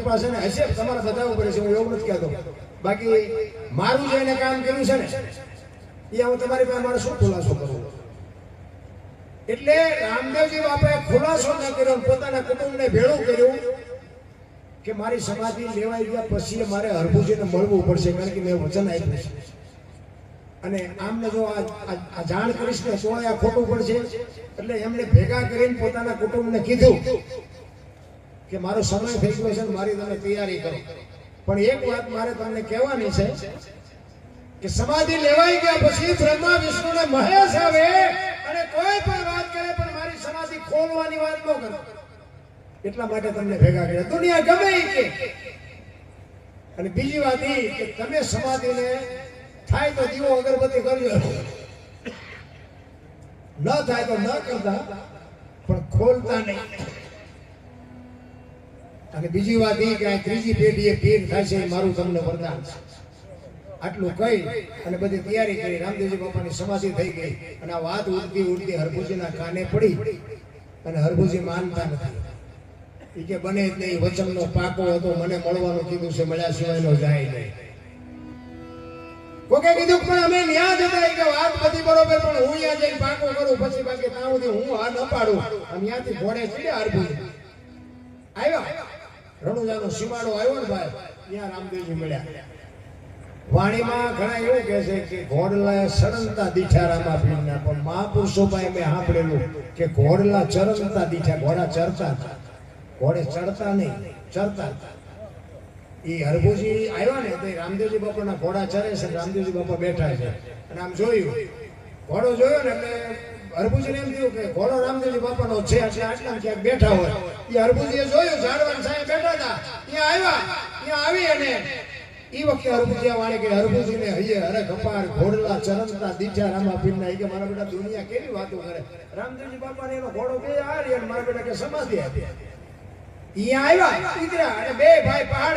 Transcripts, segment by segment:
કૃપા છે ને હશે તમારા બધા ઉપર છે, હું એવું નથી કહેતો. બાકી મારું જે એને કામ કર્યું છે ને એ હું તમારી પાસે મારે શું ખુલાસો કરું. એટલે રામદેવજી બાપાએ ખુલાસો ન કર્યો, પોતાના કુટુંબને ભેળું કર્યું કે મારી સમાધિ લેવાઈ ગયા પછી મારે હરભુજીને મળવું પડશે, કારણ કે મેં વચન આપ્યું છે. અને આમને જો આ જાણ કરીશ ને તો આ ખોટું પડશે. એટલે એમને ભેગા કરીને પોતાના કુટુંબને કીધું કે મારો સમય થઈ ગયો છે, મારી તમે તૈયારી કરો. પણ એક વાત મારે તમને કહેવાની છે કે સમાધિ લેવાઈ ગયા પછી બ્રહ્મા વિષ્ણુ ને મહેશ આવે અને કોઈ પણ વાત કરે પણ મારી સમાધિ ખોલવાની વાત ન કરે. એટલા માટે તમને ભેગા કર્યા, દુનિયા ગમે કે. અને બીજી વાત એ કે તમે સમાધિને થાય તો દીવો અગરબત્તી કરજો, ન થાય તો ન કરતા, પણ ખોલતા નહીં. અને બીજી વાત એ કે ત્રીજી પેઢીએ પીર થાય છે, મારું તમને વરદાન છે. આટલું કહી અને બધી તૈયારી કરી. રામદેવજી બાપાની સમાધિ થઈ ગઈ અને આ વાત ઉડતી ઉડતી હરભુજીના કાને પડી અને હરભુજી માનતા નથી. એ કે બને જ નહીં, વચનનો પાકો હતો, મને મળવાનું કીધું છે, મળ્યા સિવાયનો જાય નહીં. કોકે કીધું પણ અમે ન્યા જતા કે વાત બધી બરોબર, પણ હું ત્યાં જઈને પાકો કરું પછી બાકી ત્યાં સુધી હું આ ન પાડું. અને ત્યાંથી ઘોડે ચડ્યા હરભુજી આવ્યા, રણુજાનો સીમાડો આવ્યો ને ભાઈ, ત્યાં રામદેવજી મળ્યા. વાણીમાં ઘણા એવું કહે છે કે ઘોડલા સળંગતા દીઠા રામા પીરના, પણ મહાપુરુષો ભાઈ મેં સાંભળેલું કે ઘોડલા ચરંગતા દીઠા, ઘોડા ચરતા, ઘોડે ચડતા નહીં, ચરતા. એ હરભુજી આવ્યા ને તો રામદેવજી બાપાના ઘોડા ચરે છે, રામદેવજી બાપા બેઠા છે. અને આમ જોયું, ઘોડો જોયો ને એટલે હરભુજીને એમ થયું કે ઘોડો રામદેવજી બાપાનો છે, એટલે આટલા ક્યાંક બેઠા હોય. એ હરભુજીએ જોયું ઝાડવાની સામે બેઠા હતા, ત્યાં આવ્યા, ત્યાં આવી અને એ વખતે હરભુજીયા વાણી કે હરભુજીને હૈયે હરે કપાર ઘોડલા ચરંગતા દીઠા રામા પીરના. કે મારા બેટા દુનિયા કેવી વાતો કરે, રામદેવજી બાપાને એનો ઘોડો બે હારી અને મારા બેટા કે સમાધિ આપી. અહીંયા આવ્યા દીકરા અને બે ભાઈ પહાડ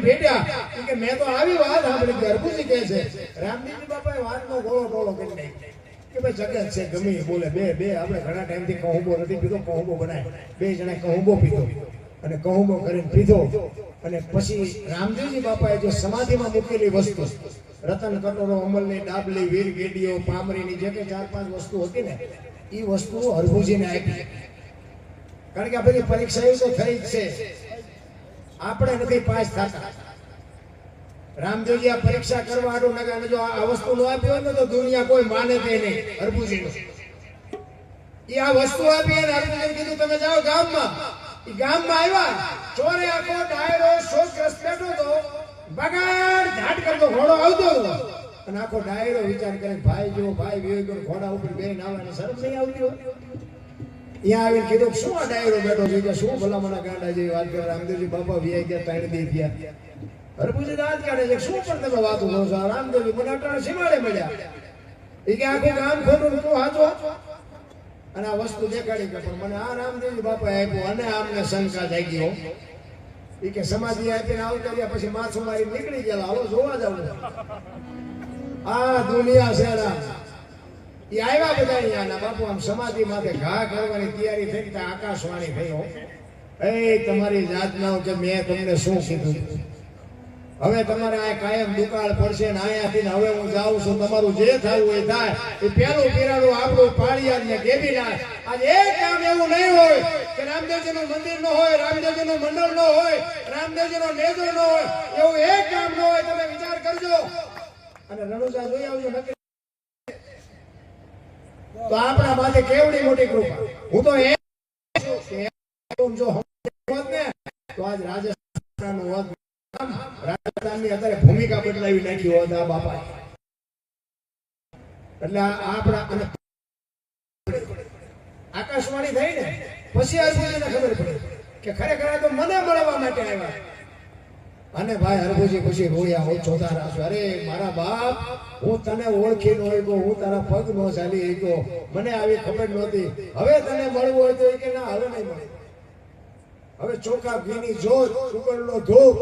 ભેટ્યા. કે મેં તો આવી વાત સાંભળી કે હરભુજી કહે છે રામદેવજી બાપાએ વાતનો ગોળો ટોળો કરી નાખ્યો કે ભાઈ જગત છે ગમે બોલે. બે આપણે ઘણા ટાઈમથી કહુંબો નથી પીધો, કહુંબો બનાય. બે જણા કહુંબો પીધો અને કહુંબો કરીને પીધો. અને પછી રામદેવજી બાપાએ જે સમાધિમાં મૂકેલી વસ્તુ, રતન કટોરો, અમલની ડાબલી, વીર ગેડીઓ, પામરીની જે કે 4-5 વસ્તુ હતી ને, એ વસ્તુ હરભુજીને આપી. કારણ કે આ બધી પરીક્ષા તો થઈ જ છે, આપણે નથી પાસ થતા. રામદેવજી આ પરીક્ષા કરવા આડું નગર જો આ વસ્તુ નો આપી હોય ને તો દુનિયા કોઈ માને તે નહીં. હરભુજીનું એ આ વસ્તુ આપી અને હરભુજીને કીધું તમે જાઓ ગામમાં. એ ગામમાં આવ્યા, ચોરે આખો ડાયરો શોકગ્રસ્ત બેઠો તો બગાડ ઝાટ કરતો ઘોડો આવતો અને આખો ડાયરો વિચાર કરે ભાઈ જો ભાઈ વિવેક ઘોડા ઉપર બેન આવવાની શરમ નહીં આવતી હોય. અહીંયા આવીને કીધું શું આ ડાયરો બેઠો છે, કે શું ભલામણા ગાંડા જેવી વાત કરે. રામદેવજી બાપા વ્યાય ગયા, 3 દી થયા. હરભુજી દાંત કાઢે છે, શું પણ તમે વાતો કરો છો. રામદેવજી મને અટાણે સીમાડે મળ્યા. એ કે આખું ગામ ખોટું તું હાચો અને આ વસ્તુ દેખાડી કે પણ મને આ રામદેવજી બાપા આપ્યો અને આમને શંકા જાગી ગયો. એ કે સમાધિ આપીને આવતા રહ્યા પછી માછું મારી નીકળી ગયેલા, હાલો જોવા જાવ. આ દુનિયા છે. એ આવ્યા બધા અહીંયાના બાપુ આમ સમાધિ માથે ઘા કરવાની તૈયારી થઈ ત્યાં આકાશવાણી થયો. એ તમારી જાતના કે મેં તમને શું કીધું, હવે તમારે આ કાયમ દુકાળ પડશે ને અહીંયાથી હવે હું જાઉં છું, તમારું જે થવું એ થાય. એ પેલું પીરાડું આપણું પાળિયાદ ને ગેબીલા. આજે એક કામ એવું નહીં હોય કે રામદેવજીનું મંદિર ન હોય, રામદેવજીનું મંડળ ન હોય, રામદેવજીનો નેજો ન હોય, એવું એક કામ ન હોય. તમે વિચાર કરજો અને રણુજા જોઈ આવજો નક્કી. તો આપણા માથે કેવડી મોટી કૃપા. હું તો એમ જો હોત ને તો આજ રાજસ્થાનનું હોત, રાજસ્થાનની અત્યારે ભૂમિકા બદલાવી નાખી હોત આ બાપા. એટલે આપણા અને આકાશવાણી થઈ ને પછી હરભુજીને ખબર પડી કે ખરેખર તો મને મળવા માટે આવ્યા. અને ભાઈ હરભુજી પછી રોયા, હું જોતા રાખ્યો. અરે મારા બાપ, હું તને ઓળખી ન હોય, હું તારા પગ નો ચાલી ગયો, મને આવી ખબર નહોતી. હવે તને મળવું હોય તો કે ના હવે નહીં મળે. હવે ચોખા ઘીની જોત, સુગરનો ધૂપ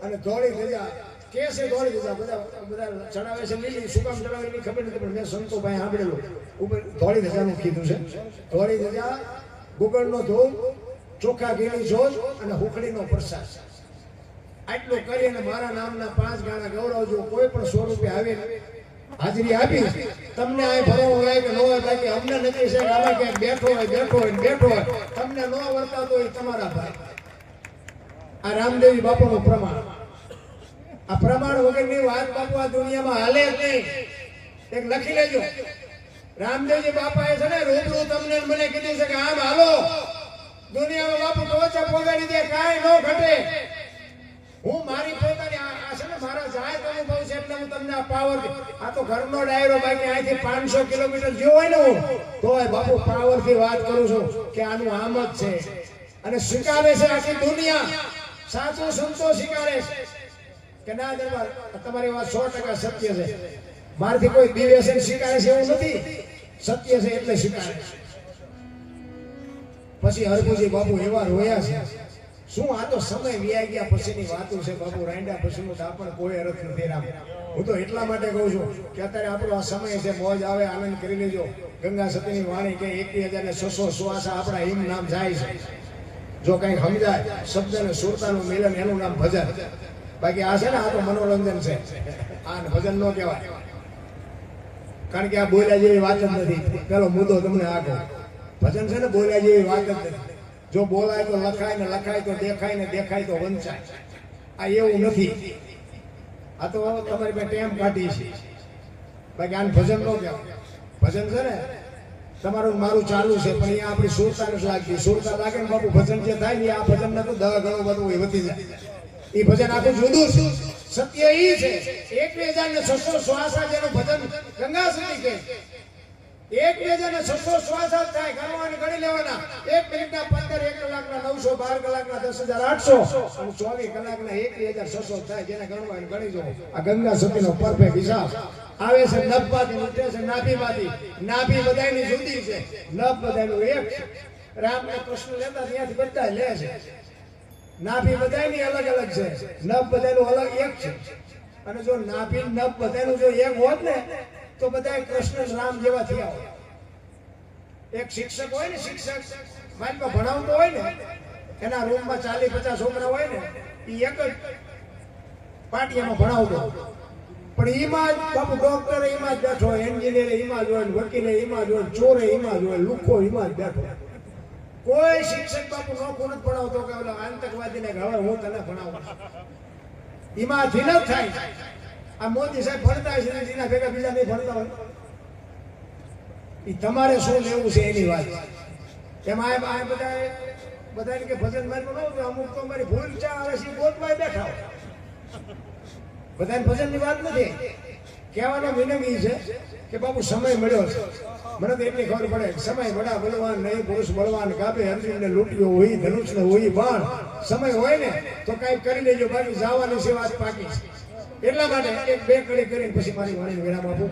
અને ધોળી ધજા કેસે દોડી દીધા. બધા ચડાવે છે લીલી, શું કામ ચડાવે એની ખબર નથી, પણ મેં સંતોભાઈ સાંભળેલું ઉપર ધોળી ધજાનું કીધું છે. ધોળી ધજા, ગુગળનો ધૂપ, ચોખા ઘીની જોત અને હુખડીનો પ્રસાદ. આટલું કરીને મારા નામના 5 ગાણા ગૌરવજો. કોઈ પણ 100 રૂપિયા આવે હાજરી આપી તમને આ ભરવો હોય કે ન હોય, બાકી અમને નથી છે કે આમાં ક્યાંક બેઠો હોય તમને ન વર્તાતો હોય તમારા ભાઈ. આ રામદેવી બાપુનું પ્રમાણ, આ પ્રમાણ વગરની વાત બાપુ આ દુનિયામાં હાલે જ નહીં. એક લખી લેજો, રામદેવજી બાપાએ છે ને રૂબરૂ તમને મને કીધું છે કે આમ હાલો દુનિયામાં બાપુ ટોચા પોગાડી દે, કાંઈ ન ઘટે. હું મારી પોતાની આ છે ને મારા જાહેર અનુભવ છે એટલે હું તમને આ પાવર, આ તો ઘરનો ડાયરો, બાકી અહીંથી 500 કિલોમીટર જેવો હોય ને હું તોય બાપુ પાવર થી વાત કરું છું કે આનું આમ જ છે. અને સ્વીકારે છે આખી દુનિયા, સાચું સંતો સ્વીકારે છે કે ના દરબાર તમારી વાત 100% સત્ય છે. મારથી કોઈ દિવ્યસન સ્વીકારે છે એવું નથી, સત્ય છે એટલે સ્વીકારે છે. પછી હરભુજી બાપુ એવા રોયા છે. શું આ તો સમય વ્યાઈ ગયા પછીની વાતો છે બાપુ, રાંડા પછીનું તો આપણને કોઈ અર્થ નથી રામ. હું તો એટલા માટે કહું છું કે અત્યારે આપણો આ સમય છે, મોજ આવે આનંદ કરી લેજો. ગંગા સતીની વાણી કે 21,600 શ્વાસા આપણા હિમ નામ જાય છે. જો કંઈક સમજાય શબ્દ અને સુરતાનું મિલન એનું નામ ભજન. બાકી આ છે ને આ તો મનોરંજન છે, આ ભજન ન કહેવાય. કારણ કે આ બોલ્યા જેવી વાત જ નથી. પેલો મુદ્દો તમને આ કહું, ભજન છે ને બોલ્યા જેવી વાત જ નથી. જો બોલાય તો લખાય ને લખાય તો દેખાય ને દેખાય તો વંચાય. આ એવું નથી. આ તો તમારી પાસે ટેમ કાઢી છે, બાકી આને ભજન ન કહેવાય. ભજન છે ને તમારું મારું ચાલુ છે, પણ અહીંયા આપણી સુરતા નથી લાગતી. સુરતા લાગે ને બાપુ ભજન જે થાય ને આ ભજન ને તો 10 ગણું બધું વધી જાય. એ ભજન આખું જુદું છે. સત્ય ઈ છે 21,600 શ્વાસા જેનું ભજન ગંગા સતી કે 21,600 શ્વાસા થાય, ગણવાની ગણી લેવાના. 1 મિનિટના 15, 1 કલાકના 900, 12 કલાકના 10,800 અને 24 કલાકના 21,600 થાય. જેને ગણવાની ગણી જો. આ ગંગા સતીનો પરફેક્ટ હિસાબ આવે છે. નભમાંથી ઉઠે છે નાભીમાંથી. નાભી બધાયની જુદી છે, નભ બધાયનું એક છે. રામ ને કૃષ્ણ લેતા ત્યાંથી બધા લે છે. નાભી બધાયની અલગ અલગ છે, નભ બધાયનું અલગ એક છે. અને જો નાભી નભ બધાયનું જો એક હોત ને તો બધાય કૃષ્ણ રામ જેવા થયા હોય. એક શિક્ષક હોય ને, શિક્ષક માઇલમાં ભણાવતો હોય ને, એના રૂમમાં 40-50 છોકરા હોય ને, એ એક જ પાટિયામાં ભણાવતો. પણ એમાં જ બાપુ ડોક્ટર એમાં જ બેઠો હોય, એન્જિનિયર એમાં જ હોય, વકીલે એમાં જ હોય, ચોરે એમાં જ હોય, લુખો એમાં જ બેઠો. કોઈ શિક્ષક બાપુ નોખું નથી ભણાવતો કે ઓલા આતંકવાદીને હવે હું તને ભણાવું. એમાંથી ન થાય. આ મોદી સાહેબ ભણતા છે એના ભેગા બીજા નહીં ભણતા હોય. એ તમારે શું લેવું છે એની વાત. એમાં આ બધાને કે ભજન માર્ગમાં ન હોય, અમુક તો મારી ભૂલ ચા આવે છે ગોતમાં બેઠા હોય. બધાને ભજનની વાત નથી. કહેવાનો મિનિંગ એ છે કે બાપુ સમય મળ્યો છે. મને તો એટલી ખબર પડે સમય બડા બલવાન નહીં, પુરુષ બળવાન કાપે. અર્જુનને લૂંટ્યો હોય, ધનુષને હોય બાણ. સમય હોય ને તો કાંઈક કરી લેજો, બાકી જવાની છે વાત પાકી છે. એટલા માટે 1-2 કડી કરીને પછી મારી વાણીને વિરામ આપું.